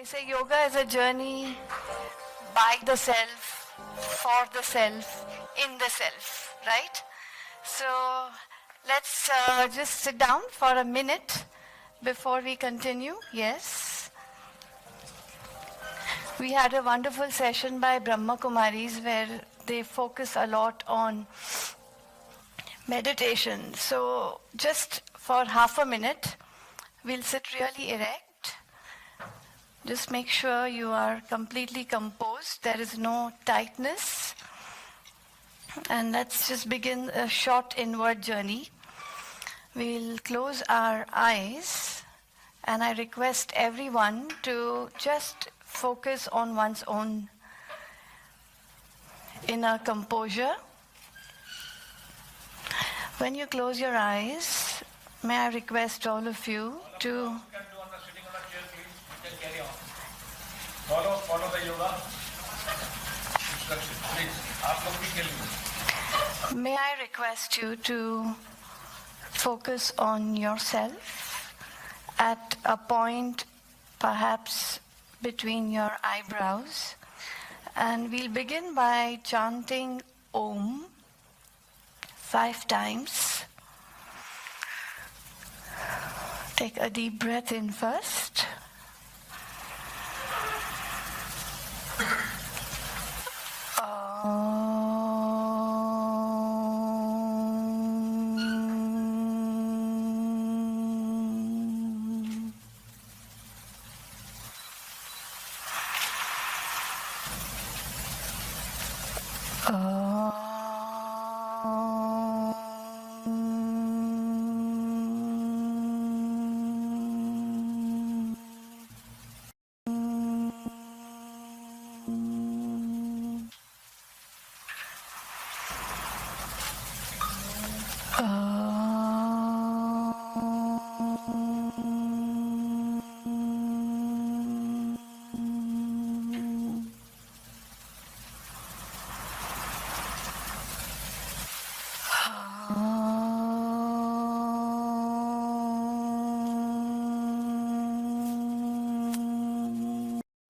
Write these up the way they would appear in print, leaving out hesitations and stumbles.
They say yoga is a journey by the self, for the self, in the self, right? So let's just sit down for a minute before we continue. Yes. We had a wonderful session by Brahma Kumaris where they focus a lot on meditation. So just for half a minute, we'll sit really erect. Just make sure you are completely composed. There is no tightness. And let's just begin a short inward journey. We'll close our eyes, and I request everyone to just focus on one's own inner composure. When you close your eyes, may I request all of you to follow the yoga instruction, please. आप लोग भी खेलेंगे. May I request you to focus on yourself at a point perhaps between your eyebrows, and we'll begin by chanting Om 5 times. Take a deep breath in first.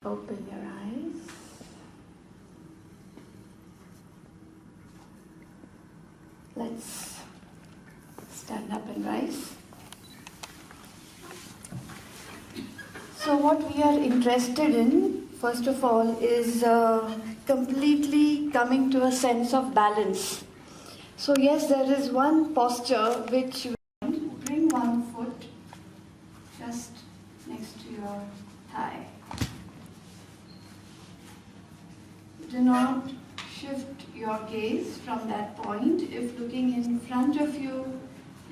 Open your eyes. Let's stand up and rise. So what we are interested in, first of all, is completely coming to a sense of balance. So yes, there is one posture which bring one foot just next to your thigh. Do not shift your gaze from that point. If looking in front of you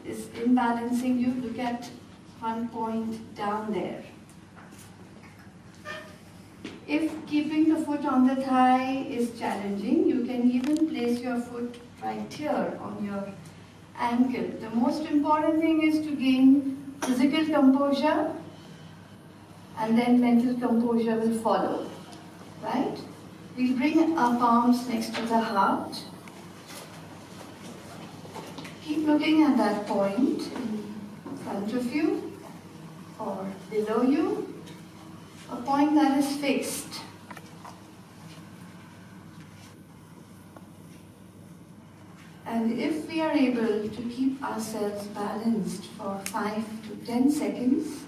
is imbalancing you, look at one point down there. If keeping the foot on the thigh is challenging, you can even place your foot right here on your ankle. The most important thing is to gain physical composure, and then mental composure will follow, right? We'll bring our palms next to the heart. Keep looking at that point in front of you or below you, a point that is fixed. And if we are able to keep ourselves balanced for 5 to 10 seconds,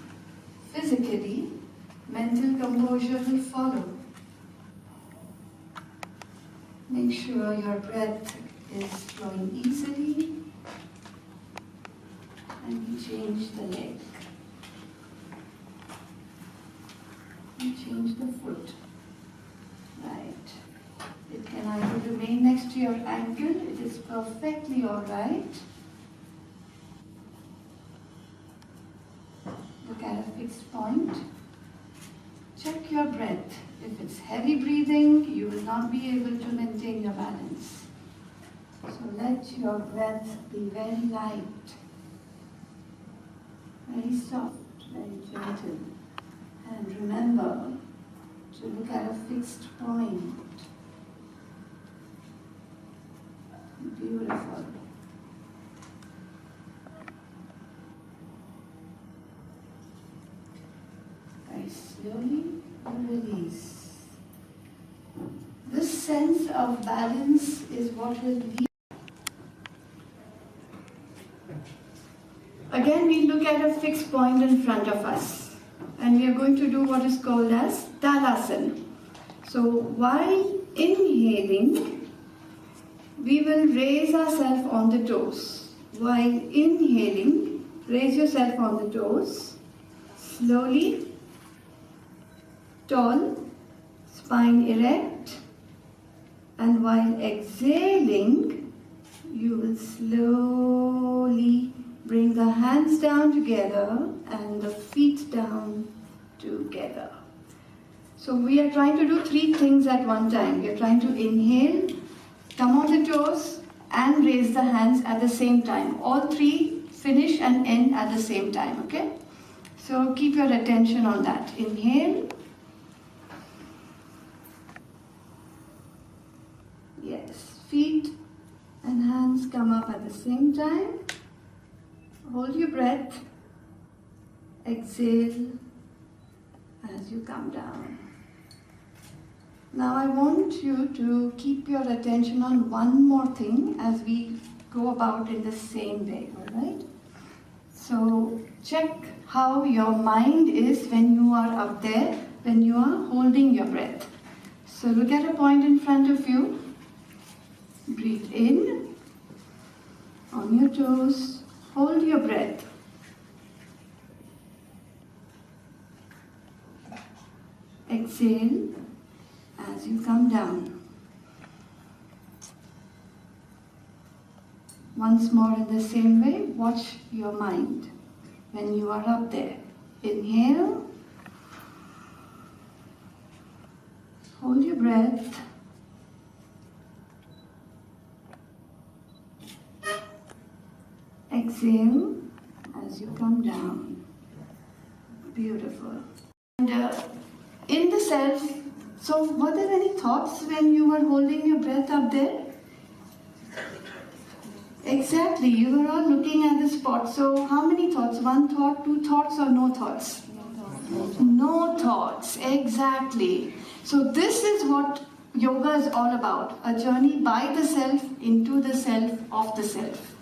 physically, mental composure will follow. Make sure your breath is flowing easily, and we change the leg. We change the foot. Right. It can either remain next to your ankle, it is perfectly alright. Look at a fixed point. Check your breath. If it's heavy breathing, you will not be able to maintain your balance. So let your breath be very light, very soft, very gentle. And remember to look at a fixed point. Beautiful. Very slowly release. This sense of balance is what will lead. Again, we look at a fixed point in front of us, and we are going to do what is called as Talasana. So while inhaling, we will raise ourselves on the toes. While inhaling, raise yourself on the toes, slowly, tall, spine erect, and while exhaling, you will slowly bring the hands down together and the feet down together. So we are trying to do 3 things at one time. We are trying to inhale, come on the toes, and raise the hands at the same time. All 3 finish and end at the same time, okay? So keep your attention on that. Inhale. Yes, feet and hands come up at the same time. Hold your breath. Exhale as you come down. Now I want you to keep your attention on one more thing as we go about in the same way, alright? So check how your mind is when you are up there, when you are holding your breath. So look at a point in front of you. Breathe in, on your toes, hold your breath. Exhale as you come down. Once more in the same way, watch your mind when you are up there. Inhale, hold your breath. Exhale as you come down. Beautiful. And in the self, so were there any thoughts when you were holding your breath up there? Exactly, you were all looking at the spot. So how many thoughts? 1 thought, 2 thoughts, or no thoughts? No thoughts, exactly. So this is what yoga is all about. A journey by the self into the self of the self.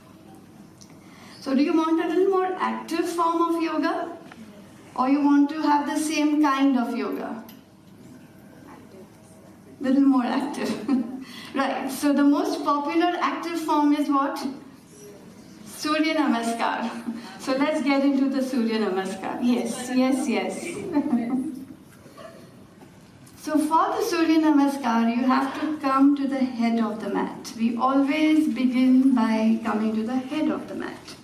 So do you want a little more active form of yoga? Or you want to have the same kind of yoga? Little more active. Right, so the most popular active form is what? Surya Namaskar. So let's get into the Surya Namaskar. Yes, yes, yes. So for the Surya Namaskar, you have to come to the head of the mat. We always begin by coming to the head of the mat.